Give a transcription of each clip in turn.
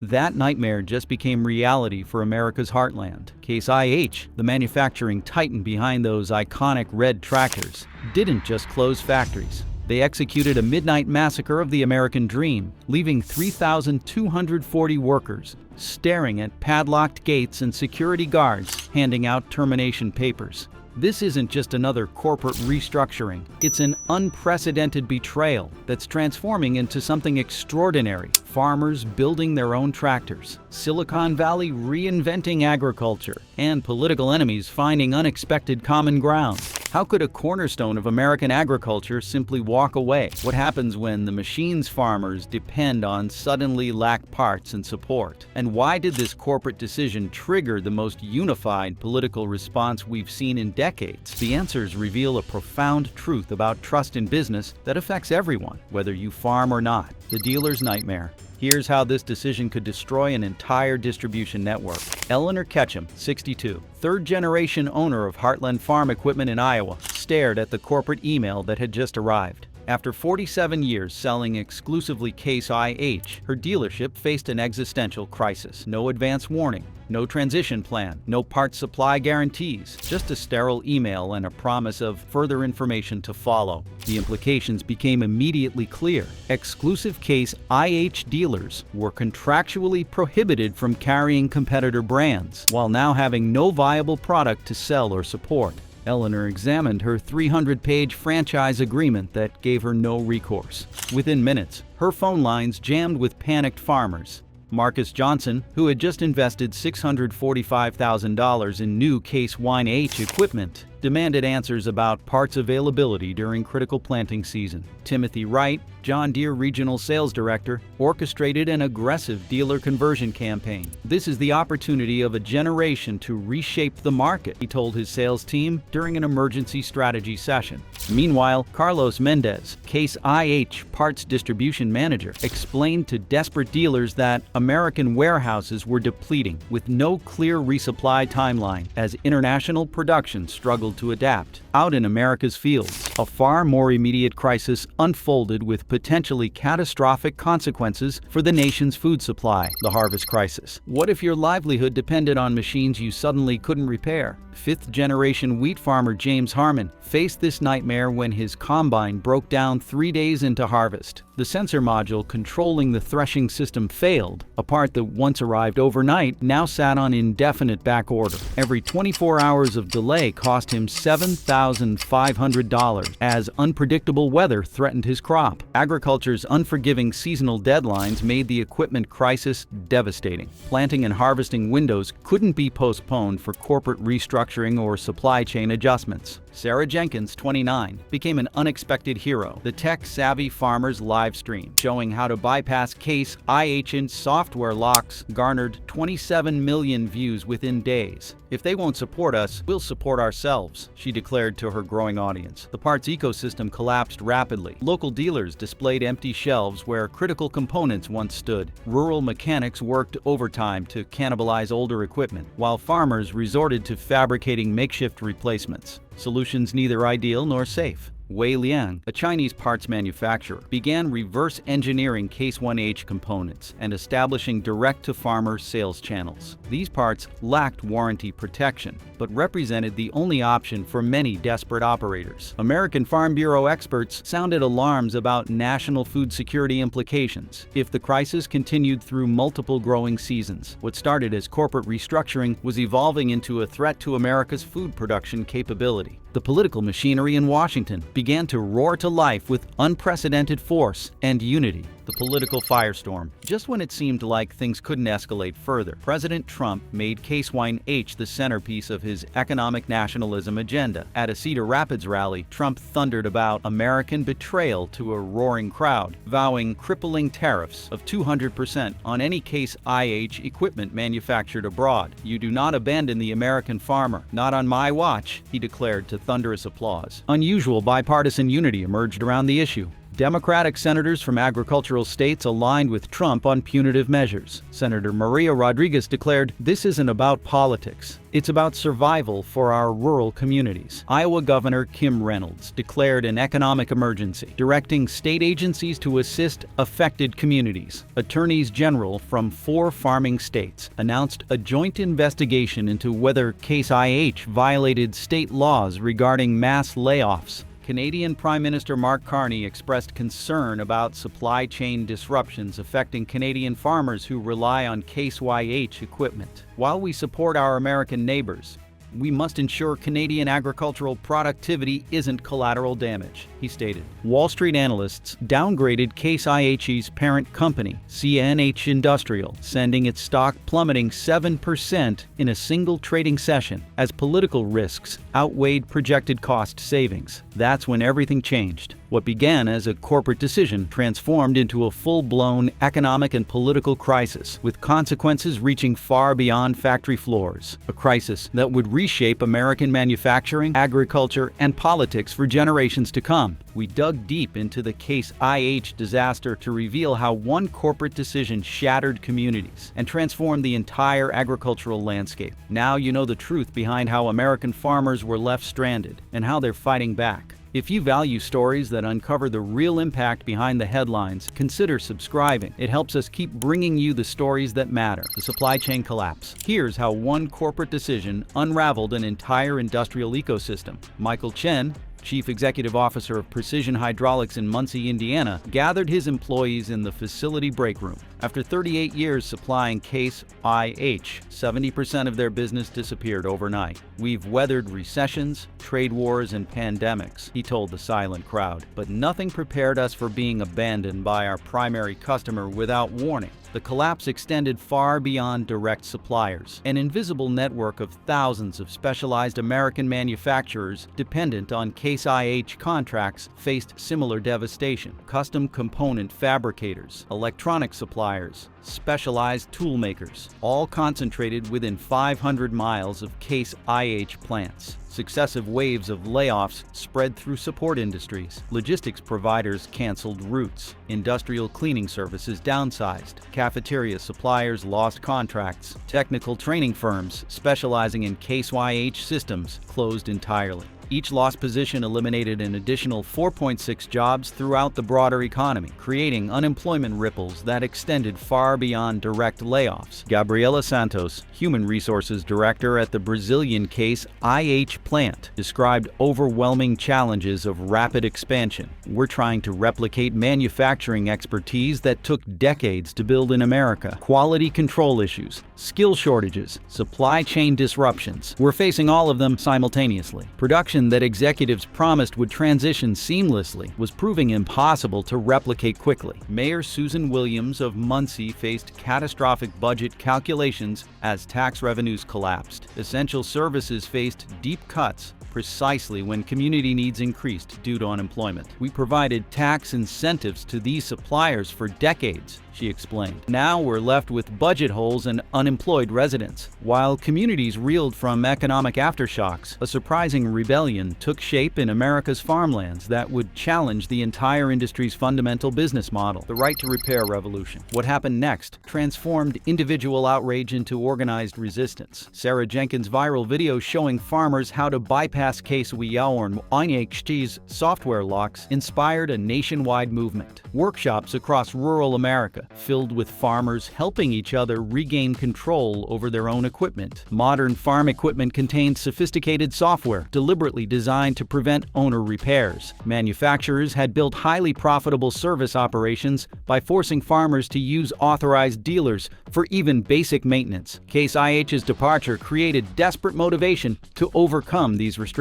That nightmare just became reality for America's heartland. Case IH, the manufacturing titan behind those iconic red tractors, didn't just close factories. They executed a midnight massacre of the American dream, leaving 3,240 workers staring at padlocked gates and security guards handing out termination papers. This isn't just another corporate restructuring. It's an unprecedented betrayal that's transforming into something extraordinary. Farmers building their own tractors, Silicon Valley reinventing agriculture, and political enemies finding unexpected common ground. How could a cornerstone of American agriculture simply walk away? What happens when the machines farmers depend on suddenly lack parts and support? And why did this corporate decision trigger the most unified political response we've seen in decades? The answers reveal a profound truth about trust in business that affects everyone, whether you farm or not. The dealer's nightmare. Here's how this decision could destroy an entire distribution network. Eleanor Ketchum, 62, third-generation owner of Heartland Farm Equipment in Iowa, stared at the corporate email that had just arrived. After 47 years selling exclusively Case IH, her dealership faced an existential crisis. No advance warning, no transition plan, no parts supply guarantees, just a sterile email and a promise of further information to follow. The implications became immediately clear. Exclusive Case IH dealers were contractually prohibited from carrying competitor brands, while now having no viable product to sell or support. Eleanor examined her 300-page franchise agreement that gave her no recourse. Within minutes, her phone lines jammed with panicked farmers. Marcus Johnson, who had just invested $645,000 in new Case IH equipment, demanded answers about parts availability during critical planting season. Timothy Wright, John Deere Regional Sales Director, orchestrated an aggressive dealer conversion campaign. "This is the opportunity of a generation to reshape the market," he told his sales team during an emergency strategy session. Meanwhile, Carlos Mendez, Case IH parts distribution manager, explained to desperate dealers that American warehouses were depleting with no clear resupply timeline as international production struggled to adapt. Out in America's fields, a far more immediate crisis unfolded with potentially catastrophic consequences for the nation's food supply: the harvest crisis. What if your livelihood depended on machines you suddenly couldn't repair? Fifth-generation wheat farmer James Harmon faced this nightmare when his combine broke down 3 days into harvest. The sensor module controlling the threshing system failed. A part that once arrived overnight now sat on indefinite back order. Every 24 hours of delay cost him $7,500 as unpredictable weather threatened his crop. Agriculture's unforgiving seasonal deadlines made the equipment crisis devastating. Planting and harvesting windows couldn't be postponed for corporate restructuring or supply chain adjustments. Sarah Jenkins, 29, became an unexpected hero. The tech-savvy farmer's live stream showing how to bypass Case IH software locks garnered 27 million views within days. "If they won't support us, we'll support ourselves," she declared to her growing audience. The parts ecosystem collapsed rapidly. Local dealers displayed empty shelves where critical components once stood. Rural mechanics worked overtime to cannibalize older equipment, while farmers resorted to fabricating makeshift replacements. Solutions neither ideal nor safe. Wei Liang, a Chinese parts manufacturer, began reverse engineering Case IH components and establishing direct-to-farmer sales channels. These parts lacked warranty protection, but represented the only option for many desperate operators. American Farm Bureau experts sounded alarms about national food security implications if the crisis continued through multiple growing seasons. What started as corporate restructuring was evolving into a threat to America's food production capability. The political machinery in Washington began to roar to life with unprecedented force and unity. The political firestorm. Just when it seemed like things couldn't escalate further, President Trump made Case IH the centerpiece of his economic nationalism agenda. At a Cedar Rapids rally, Trump thundered about American betrayal to a roaring crowd, vowing crippling tariffs of 200% on any Case IH equipment manufactured abroad. "You do not abandon the American farmer. Not on my watch," he declared to thunderous applause. Unusual bipartisan unity emerged around the issue. Democratic senators from agricultural states aligned with Trump on punitive measures. Senator Maria Rodriguez declared, "This isn't about politics. It's about survival for our rural communities." Iowa Governor Kim Reynolds declared an economic emergency, directing state agencies to assist affected communities. Attorneys general from 4 farming states announced a joint investigation into whether Case IH violated state laws regarding mass layoffs. Canadian Prime Minister Mark Carney expressed concern about supply chain disruptions affecting Canadian farmers who rely on Case IH equipment. "While we support our American neighbors, we must ensure Canadian agricultural productivity isn't collateral damage," he stated. Wall Street analysts downgraded Case IH's parent company, CNH Industrial, sending its stock plummeting 7% in a single trading session as political risks outweighed projected cost savings. That's when everything changed. What began as a corporate decision transformed into a full-blown economic and political crisis, with consequences reaching far beyond factory floors. A crisis that would reshape American manufacturing, agriculture, and politics for generations to come. We dug deep into the Case IH disaster to reveal how one corporate decision shattered communities and transformed the entire agricultural landscape. Now you know the truth behind how American farmers were left stranded and how they're fighting back. If you value stories that uncover the real impact behind the headlines, consider subscribing. It helps us keep bringing you the stories that matter. The supply chain collapse. Here's how one corporate decision unraveled an entire industrial ecosystem. Michael Chen, Chief Executive Officer of Precision Hydraulics in Muncie, Indiana, gathered his employees in the facility break room. After 38 years supplying Case IH, 70% of their business disappeared overnight. "We've weathered recessions, trade wars, and pandemics," he told the silent crowd, "but nothing prepared us for being abandoned by our primary customer without warning." The collapse extended far beyond direct suppliers. An invisible network of thousands of specialized American manufacturers dependent on Case IH contracts faced similar devastation. Custom component fabricators, electronic suppliers, specialized tool makers, all concentrated within 500 miles of Case IH plants. Successive waves of layoffs spread through support industries. Logistics providers canceled routes. Industrial cleaning services downsized. Cafeteria suppliers lost contracts. Technical training firms specializing in Case IH systems closed entirely. Each lost position eliminated an additional 4.6 jobs throughout the broader economy, creating unemployment ripples that extended far beyond direct layoffs. Gabriela Santos, Human Resources Director at the Brazilian Case IH plant, described overwhelming challenges of rapid expansion. "We're trying to replicate manufacturing expertise that took decades to build in America. Quality control issues, skill shortages, supply chain disruptions. We're facing all of them simultaneously." Production that executives promised would transition seamlessly was proving impossible to replicate quickly. Mayor Susan Williams of Muncie faced catastrophic budget calculations as tax revenues collapsed. Essential services faced deep cuts precisely when community needs increased due to unemployment. "We provided tax incentives to these suppliers for decades," she explained. "Now we're left with budget holes and unemployed residents." While communities reeled from economic aftershocks, a surprising rebellion took shape in America's farmlands that would challenge the entire industry's fundamental business model. The right to repair revolution. What happened next transformed individual outrage into organized resistance. Sarah Jenkins' viral video showing farmers how to bypass Case IH's software locks inspired a nationwide movement. Workshops across rural America filled with farmers helping each other regain control over their own equipment. Modern farm equipment contained sophisticated software deliberately designed to prevent owner repairs. Manufacturers had built highly profitable service operations by forcing farmers to use authorized dealers for even basic maintenance. Case IH's departure created desperate motivation to overcome these restrictions.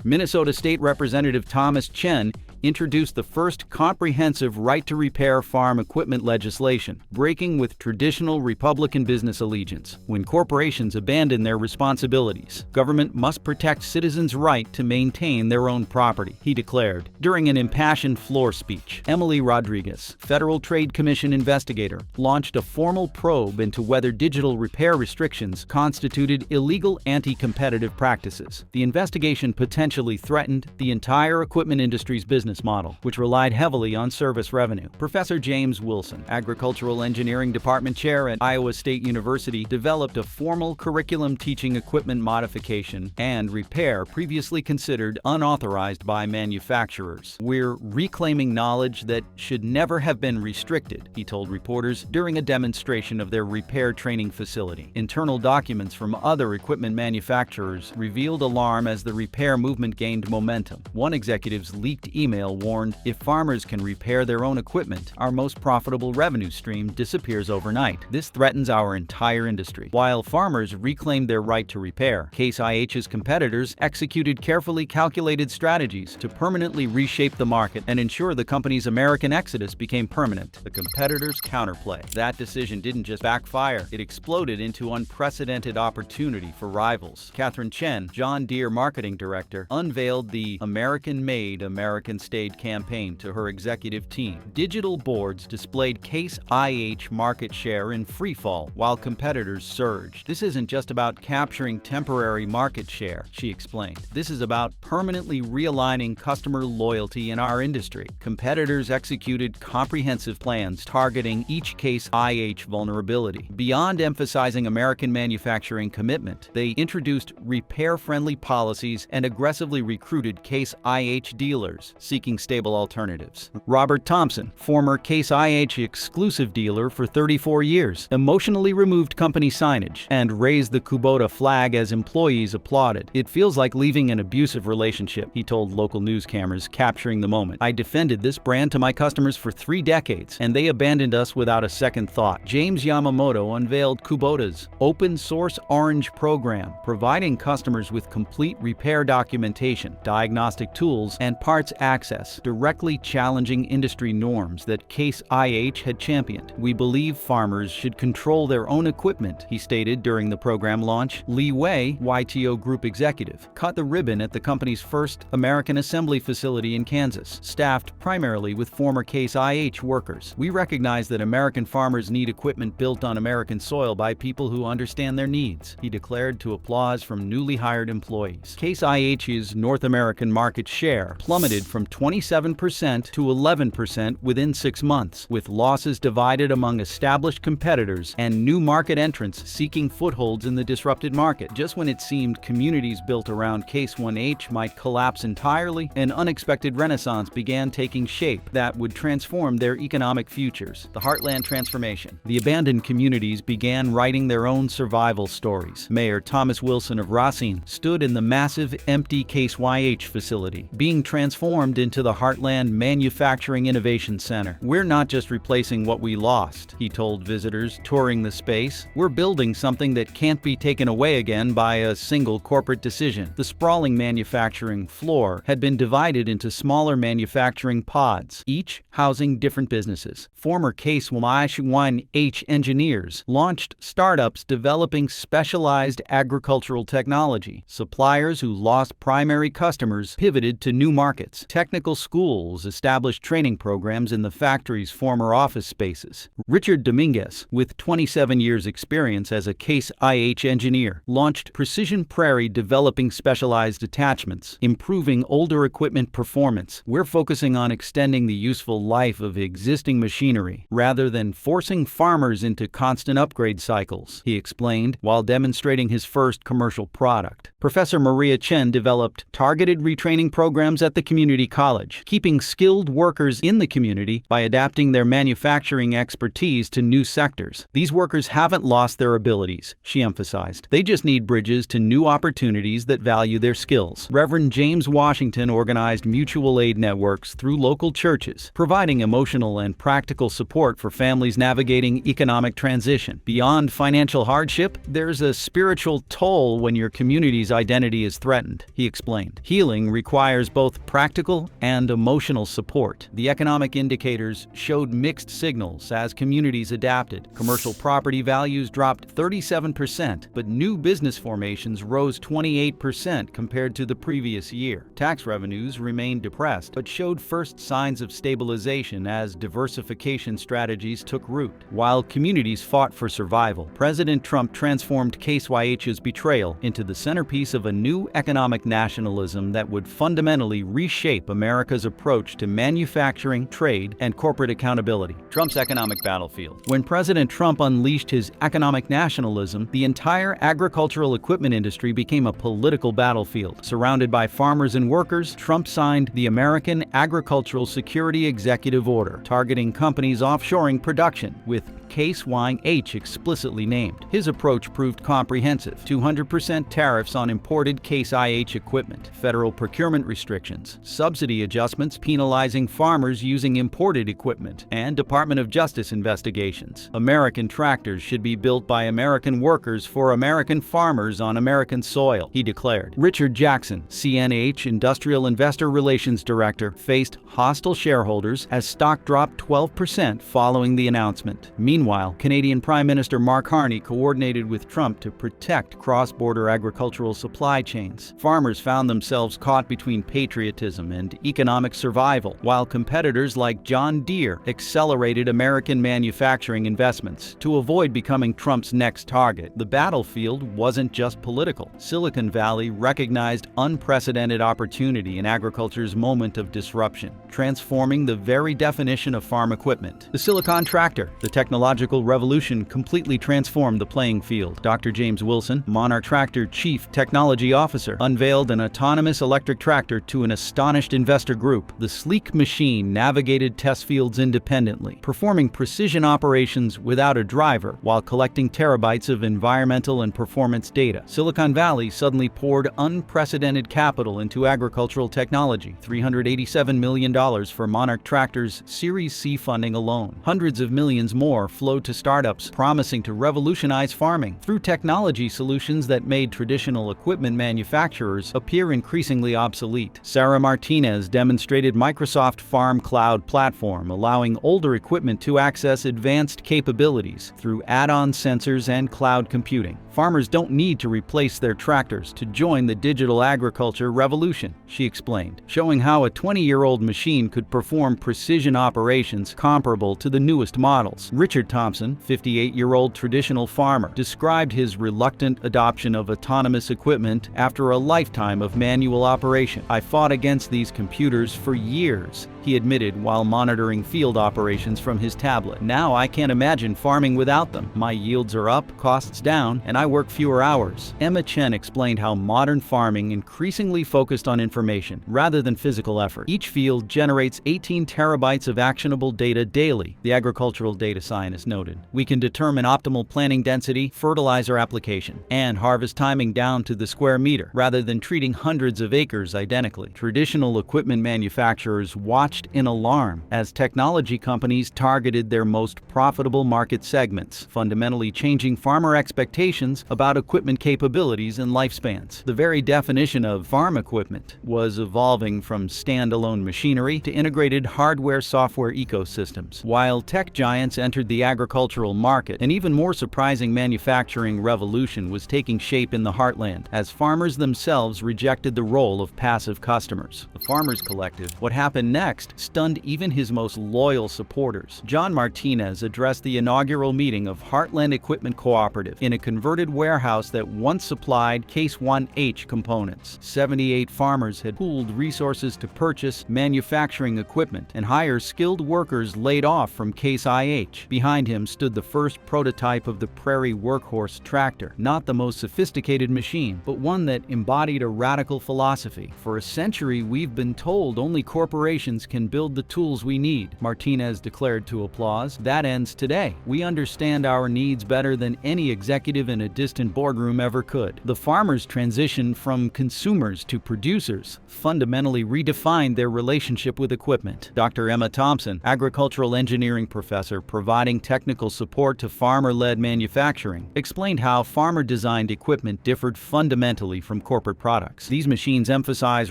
Minnesota State Representative Thomas Chen introduced the first comprehensive right-to-repair farm equipment legislation, breaking with traditional Republican business allegiance. When corporations abandon their responsibilities, government must protect citizens' right to maintain their own property, he declared. During an impassioned floor speech, Emily Rodriguez, Federal Trade Commission investigator, launched a formal probe into whether digital repair restrictions constituted illegal anti-competitive practices. The investigation potentially threatened the entire equipment industry's business business model, which relied heavily on service revenue. Professor James Wilson, Agricultural Engineering Department Chair at Iowa State University, developed a formal curriculum teaching equipment modification and repair previously considered unauthorized by manufacturers. "We're reclaiming knowledge that should never have been restricted," he told reporters during a demonstration of their repair training facility. Internal documents from other equipment manufacturers revealed alarm as the repair movement gained momentum. One executive's leaked email warned, "If farmers can repair their own equipment, our most profitable revenue stream disappears overnight. This threatens our entire industry." While farmers reclaimed their right to repair, Case IH's competitors executed carefully calculated strategies to permanently reshape the market and ensure the company's American exodus became permanent. The competitors' counterplay. That decision didn't just backfire, it exploded into unprecedented opportunity for rivals. Catherine Chen, John Deere marketing director, unveiled the American-Made, American-Stayed campaign to her executive team. Digital boards displayed Case IH market share in freefall while competitors surged. "This isn't just about capturing temporary market share," she explained. "This is about permanently realigning customer loyalty in our industry." Competitors executed comprehensive plans targeting each Case IH vulnerability. Beyond emphasizing American manufacturing commitment, they introduced repair-friendly policies and aggressively recruited Case IH dealers seeking stable alternatives. Robert Thompson, former Case IH exclusive dealer for 34 years, emotionally removed company signage and raised the Kubota flag as employees applauded. "It feels like leaving an abusive relationship," he told local news cameras, capturing the moment. "I defended this brand to my customers for 3 decades, and they abandoned us without a second thought." James Yamamoto unveiled Kubota's open-source Orange program, providing customers with complete repair documentation, diagnostic tools, and parts access, directly challenging industry norms that Case IH had championed. "We believe farmers should control their own equipment," he stated during the program launch. Lee Wei, YTO Group executive, cut the ribbon at the company's first American assembly facility in Kansas, staffed primarily with former Case IH workers. "We recognize that American farmers need equipment built on American soil by people who understand their needs," he declared to applause from newly hired employees. Case IH's North American market share plummeted from 27% to 11% within 6 months, with losses divided among established competitors and new market entrants seeking footholds in the disrupted market. Just when it seemed communities built around Case 1H might collapse entirely, an unexpected renaissance began taking shape that would transform their economic futures. The Heartland Transformation. The abandoned communities began writing their own survival stories. Mayor Thomas Wilson of Racine stood in the massive empty Case YH facility, being transformed into the Heartland Manufacturing Innovation Center. "We're not just replacing what we lost," he told visitors touring the space. "We're building something that can't be taken away again by a single corporate decision." The sprawling manufacturing floor had been divided into smaller manufacturing pods, each housing different businesses. Former Case YH engineers launched startups developing specialized agricultural technology. Suppliers who lost primary customers pivoted to new markets. Technical schools established training programs in the factory's former office spaces. Richard Dominguez, with 27 years' experience as a Case IH engineer, launched Precision Prairie, developing specialized attachments, improving older equipment performance. "We're focusing on extending the useful life of existing machinery rather than forcing farmers into constant upgrade cycles," he explained while demonstrating his first commercial product. Professor Maria Chen developed targeted retraining programs at the community college, keeping skilled workers in the community by adapting their manufacturing expertise to new sectors. "These workers haven't lost their abilities," she emphasized. "They just need bridges to new opportunities that value their skills." Reverend James Washington organized mutual aid networks through local churches, providing emotional and practical support for families navigating economic transition. "Beyond financial hardship, there's a spiritual toll when your community's identity is threatened," he explained. "Healing requires both practical and emotional support." The economic indicators showed mixed signals as communities adapted. Commercial property values dropped 37%, but new business formations rose 28% compared to the previous year. Tax revenues remained depressed, but showed first signs of stabilization as diversification strategies took root. While communities fought for survival, President Trump transformed Case YH's betrayal into the centerpiece of a new economic nationalism that would fundamentally reshape America. America's approach to manufacturing, trade, and corporate accountability. Trump's economic battlefield. When President Trump unleashed his economic nationalism, the entire agricultural equipment industry became a political battlefield. Surrounded by farmers and workers, Trump signed the American Agricultural Security Executive Order, targeting companies offshoring production, with Case IH explicitly named. His approach proved comprehensive: 200% tariffs on imported Case IH equipment, federal procurement restrictions, subsidy adjustments penalizing farmers using imported equipment, and Department of Justice investigations. American tractors should be built by American workers for American farmers on American soil, he declared. Richard Jackson, CNH Industrial Investor Relations Director, faced hostile shareholders as stock dropped 12% following the announcement. Meanwhile, Canadian Prime Minister Mark Carney coordinated with Trump to protect cross-border agricultural supply chains. Farmers found themselves caught between patriotism and economic survival, while competitors like John Deere accelerated American manufacturing investments to avoid becoming Trump's next target. The battlefield wasn't just political. Silicon Valley recognized unprecedented opportunity in agriculture's moment of disruption, transforming the very definition of farm equipment. The Silicon Tractor, the technological revolution, completely transformed the playing field. Dr. James Wilson, Monarch Tractor Chief Technology Officer, unveiled an autonomous electric tractor to an astonished investor group. The sleek machine navigated test fields independently, performing precision operations without a driver while collecting terabytes of environmental and performance data. Silicon Valley suddenly poured unprecedented capital into agricultural technology, $387 million for Monarch Tractor's Series C funding alone. Hundreds of millions more flowed to startups promising to revolutionize farming through technology solutions that made traditional equipment manufacturers appear increasingly obsolete. Sarah Martinez demonstrated Microsoft Farm Cloud platform, allowing older equipment to access advanced capabilities through add-on sensors and cloud computing. Farmers don't need to replace their tractors to join the digital agriculture revolution, she explained, showing how a 20-year-old machine could perform precision operations comparable to the newest models. Richard Thompson, 58-year-old traditional farmer, described his reluctant adoption of autonomous equipment after a lifetime of manual operation. "I fought against these computers for years," he admitted while monitoring field operations from his tablet. "Now I can't imagine farming without them. My yields are up, costs down, and I work fewer hours." Emma Chen explained how modern farming increasingly focused on information rather than physical effort. Each field generates 18 terabytes of actionable data daily, the agricultural data scientist noted. "We can determine optimal planting density, fertilizer application, and harvest timing down to the square meter, rather than treating hundreds of acres identically." Traditional equipment manufacturers watched in alarm as technology companies targeted their most profitable market segments, fundamentally changing farmer expectations about equipment capabilities and lifespans. The very definition of farm equipment was evolving from standalone machinery to integrated hardware-software ecosystems. While tech giants entered the agricultural market, an even more surprising manufacturing revolution was taking shape in the heartland, as farmers themselves rejected the role of passive customers. The Farmers Collective. What happened next stunned even his most loyal supporters. John Martinez addressed the inaugural meeting of Heartland Equipment Cooperative in a converted warehouse that once supplied Case IH components. 78 farmers had pooled resources to purchase manufacturing equipment and hire skilled workers laid off from Case IH. Behind him stood the first prototype of the Prairie Workhorse tractor, not the most sophisticated machine, but one that embodied a radical philosophy. "For a century, we've been told only corporations can build the tools we need," Martinez declared to Applause. "That ends today. We understand our needs better than any executive in a distant boardroom ever could." The farmers' transition from consumers to producers fundamentally redefined their relationship with equipment. Dr. Emma Thompson, agricultural engineering professor providing technical support to farmer-led manufacturing, explained how farmer-designed equipment differed fundamentally from corporate products. These machines emphasize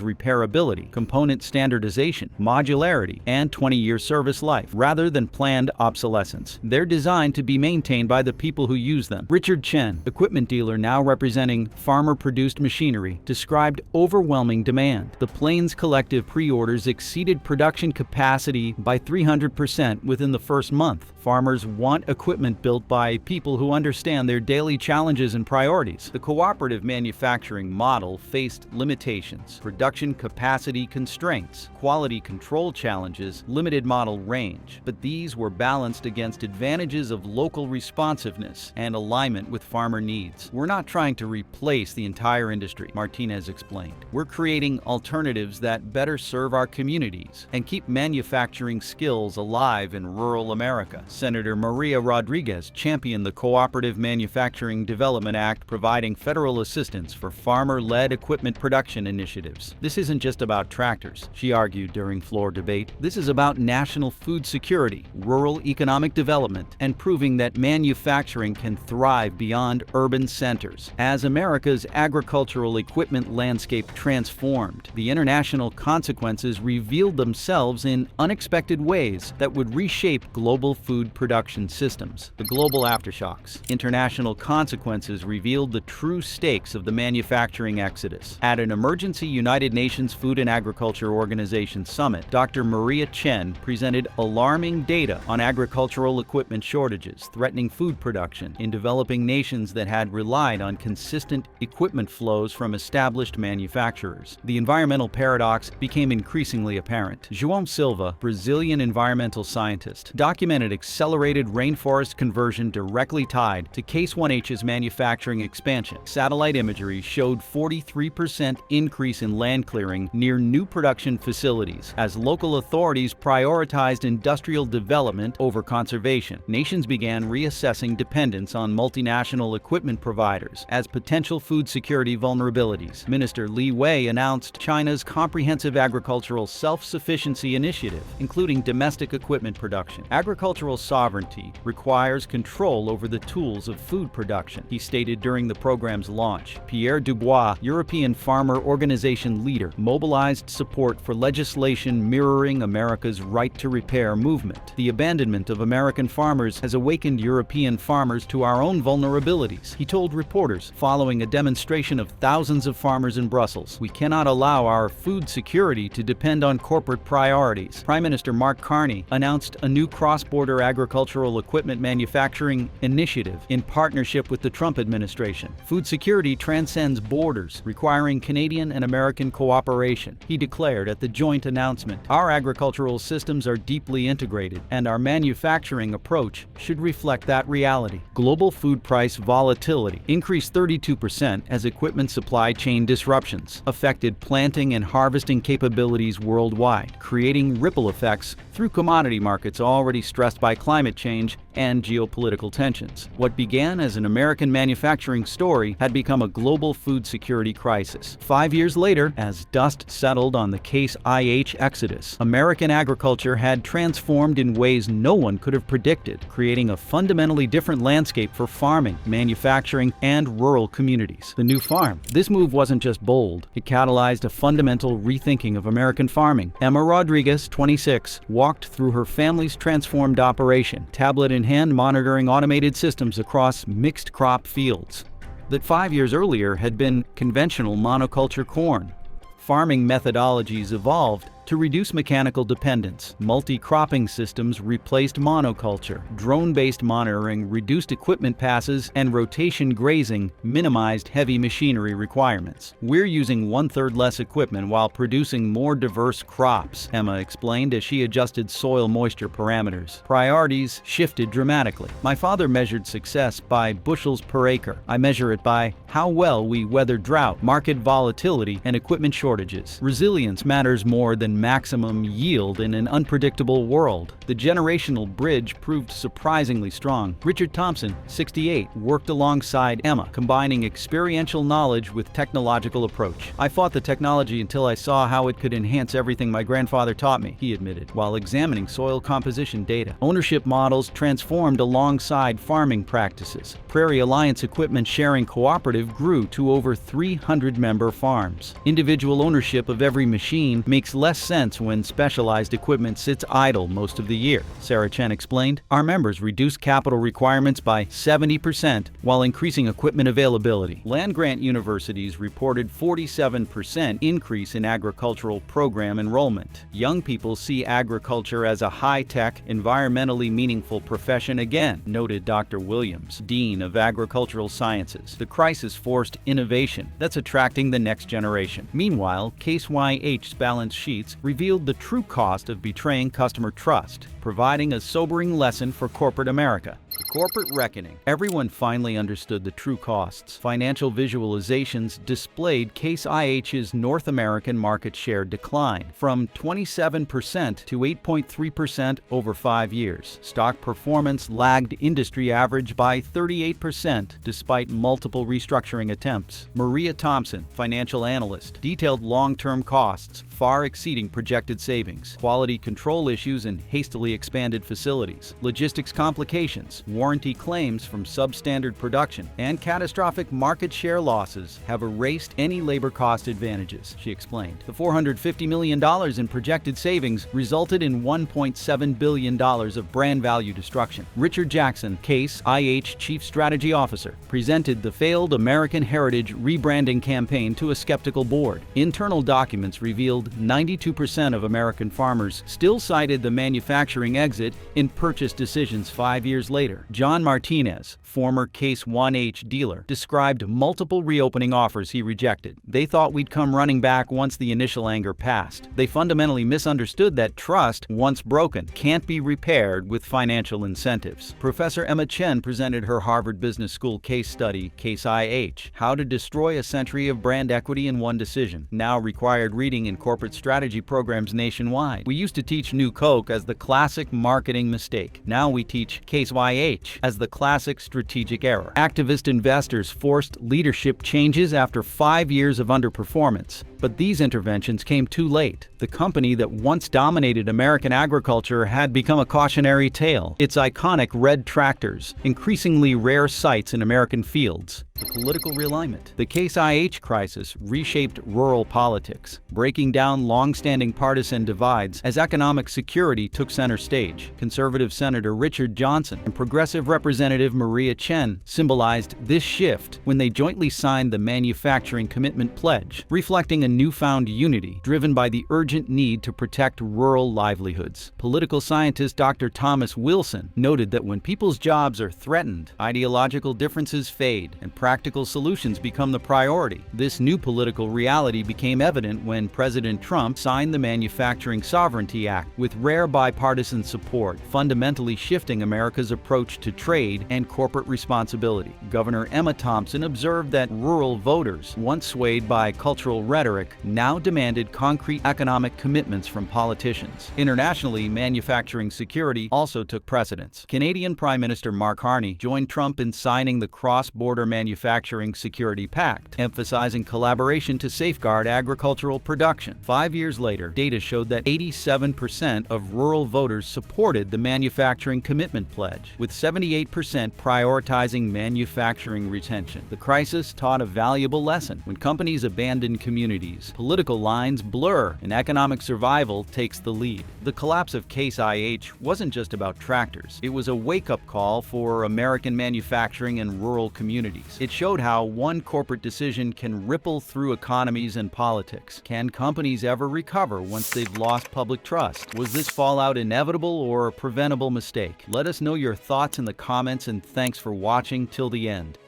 repairability, component standardization, modular modularity, and 20-year service life, rather than planned obsolescence. They're designed to be maintained by the people who use them. Richard Chen, equipment dealer now representing farmer-produced machinery, described overwhelming demand. The Plains Collective pre-orders exceeded production capacity by 300% within the first month. Farmers want equipment built by people who understand their daily challenges and priorities. The cooperative manufacturing model faced limitations, production capacity constraints, quality control challenges, limited model range, but these were balanced against advantages of local responsiveness and alignment with farmer needs. We're not trying to replace the entire industry, Martinez explained. We're creating alternatives that better serve our communities and keep manufacturing skills alive in rural America. Senator Maria Rodriguez championed the Cooperative Manufacturing Development Act, providing federal assistance for farmer-led equipment production initiatives. This isn't just about tractors, she argued during floor debate. This is about national food security, rural economic development, and proving that manufacturing can thrive beyond urban centers. As America's agricultural equipment landscape transformed, the international consequences revealed themselves in unexpected ways that would reshape global food production systems. The global aftershocks. International consequences revealed the true stakes of the manufacturing exodus. At an emergency United Nations Food and Agriculture Organization summit, Dr. Maria Chen presented alarming data on agricultural equipment shortages threatening food production in developing nations that had relied on consistent equipment flows from established manufacturers. The environmental paradox became increasingly apparent. João Silva, Brazilian environmental scientist, documented accelerated rainforest conversion directly tied to Case 1H's manufacturing expansion. Satellite imagery showed 43% increase in land clearing near new production facilities as local authorities prioritized industrial development over conservation. Nations began reassessing dependence on multinational equipment providers as potential food security vulnerabilities. Minister Li Wei announced China's comprehensive agricultural self-sufficiency initiative, including domestic equipment production. Agricultural sovereignty requires control over the tools of food production, he stated during the program's launch. Pierre Dubois, European farmer organization leader, mobilized support for legislation mirroring America's right to repair movement. The abandonment of American farmers has awakened European farmers to our own vulnerabilities, he told reporters following a demonstration of thousands of farmers in Brussels. We cannot allow our food security to depend on corporate priorities. Prime Minister Mark Carney announced a new cross-border agricultural equipment manufacturing initiative in partnership with the Trump administration. Food security transcends borders, requiring Canadian and American cooperation, he declared at the joint announcement. Our agricultural systems are deeply integrated, and our manufacturing approach should reflect that reality. Global food price volatility increased 32% as equipment supply chain disruptions affected planting and harvesting capabilities worldwide, creating ripple effects through commodity markets already stressed by climate change and geopolitical tensions. What began as an American manufacturing story had become a global food security crisis. 5 years later, as dust settled on the Case IH exodus, American agriculture had transformed in ways no one could have predicted, creating a fundamentally different landscape for farming, manufacturing, and rural communities. The new farm. This move wasn't just bold, it catalyzed a fundamental rethinking of American farming. Emma Rodriguez, 26, walked through her family's transformed operation, tablet in hand monitoring automated systems across mixed crop fields that 5 years earlier had been conventional monoculture corn. Farming methodologies evolved to reduce mechanical dependence. Multi-cropping systems replaced monoculture. Drone-based monitoring reduced equipment passes, and rotation grazing minimized heavy machinery requirements. We're using 1/3 less equipment while producing more diverse crops, Emma explained as she adjusted soil moisture parameters. Priorities shifted dramatically. My father measured success by bushels per acre. I measure it by how well we weather drought, market volatility, and equipment shortages. Resilience matters more than maximum yield in an unpredictable world. The generational bridge proved surprisingly strong. Richard Thompson, 68, worked alongside Emma, combining experiential knowledge with technological approach. I fought the technology until I saw how it could enhance everything my grandfather taught me, he admitted, while examining soil composition data. Ownership models transformed alongside farming practices. Prairie Alliance Equipment Sharing Cooperative grew to over 300 member farms. Individual ownership of every machine makes less sense when specialized equipment sits idle most of the year, Sarah Chen explained. Our members reduced capital requirements by 70% while increasing equipment availability. Land-grant universities reported 47% increase in agricultural program enrollment. Young people see agriculture as a high-tech, environmentally meaningful profession again, noted Dr. Williams, Dean of Agricultural Sciences. The crisis forced innovation that's attracting the next generation. Meanwhile, Case YH's balance sheets revealed the true cost of betraying customer trust, providing a sobering lesson for corporate America. The corporate reckoning. Everyone finally understood the true costs. Financial visualizations displayed Case IH's North American market share decline from 27% to 8.3% over 5 years. Stock performance lagged industry average by 38% despite multiple restructuring attempts. Maria Thompson, financial analyst, detailed long-term costs far exceeding projected savings, quality control issues and hastily expanded facilities, logistics complications, warranty claims from substandard production, and catastrophic market share losses have erased any labor cost advantages, she explained. The $450 million in projected savings resulted in $1.7 billion of brand value destruction. Richard Jackson, Case IH Chief Strategy Officer, presented the failed American Heritage rebranding campaign to a skeptical board. Internal documents revealed 92% of American farmers still cited the manufacturing exit in purchase decisions 5 years later. John Martinez, former Case 1H dealer, described multiple reopening offers he rejected. They thought we'd come running back once the initial anger passed. They fundamentally misunderstood that trust, once broken, can't be repaired with financial incentives. Professor Emma Chen presented her Harvard Business School case study, Case IH, How to Destroy a Century of Brand Equity in One Decision, now required reading in corporate strategy programs nationwide. We used to teach New Coke as the classic marketing mistake. Now we teach Case YH as the classic strategic error. Activist investors forced leadership changes after 5 years of underperformance. But these interventions came too late. The company that once dominated American agriculture had become a cautionary tale. Its iconic red tractors, increasingly rare sights in American fields. The political realignment. The Case IH crisis reshaped rural politics, breaking down long-standing partisan divides as economic security took center stage. Conservative Senator Richard Johnson and Progressive Representative Maria Chen symbolized this shift when they jointly signed the Manufacturing Commitment Pledge, reflecting a newfound unity driven by the urgent need to protect rural livelihoods. Political scientist Dr. Thomas Wilson noted that when people's jobs are threatened, ideological differences fade and practical solutions become the priority. This new political reality became evident when President Trump signed the Manufacturing Sovereignty Act with rare bipartisan support, fundamentally shifting America's approach to trade and corporate responsibility. Governor Emma Thompson observed that rural voters, once swayed by cultural rhetoric, now demanded concrete economic commitments from politicians. Internationally, manufacturing security also took precedence. Canadian Prime Minister Mark Carney joined Trump in signing the Cross-Border Manufacturing Security Pact, emphasizing collaboration to safeguard agricultural production. 5 years later, data showed that 87% of rural voters supported the Manufacturing Commitment Pledge, with 78% prioritizing manufacturing retention. The crisis taught a valuable lesson. When companies abandon communities, political lines blur and economic survival takes the lead. The collapse of Case IH wasn't just about tractors. It was a wake-up call for American manufacturing and rural communities. It showed how one corporate decision can ripple through economies and politics. Can companies ever recover once they've lost public trust? Was this fallout inevitable or a preventable mistake? Let us know your thoughts in the comments, and thanks for watching till the end.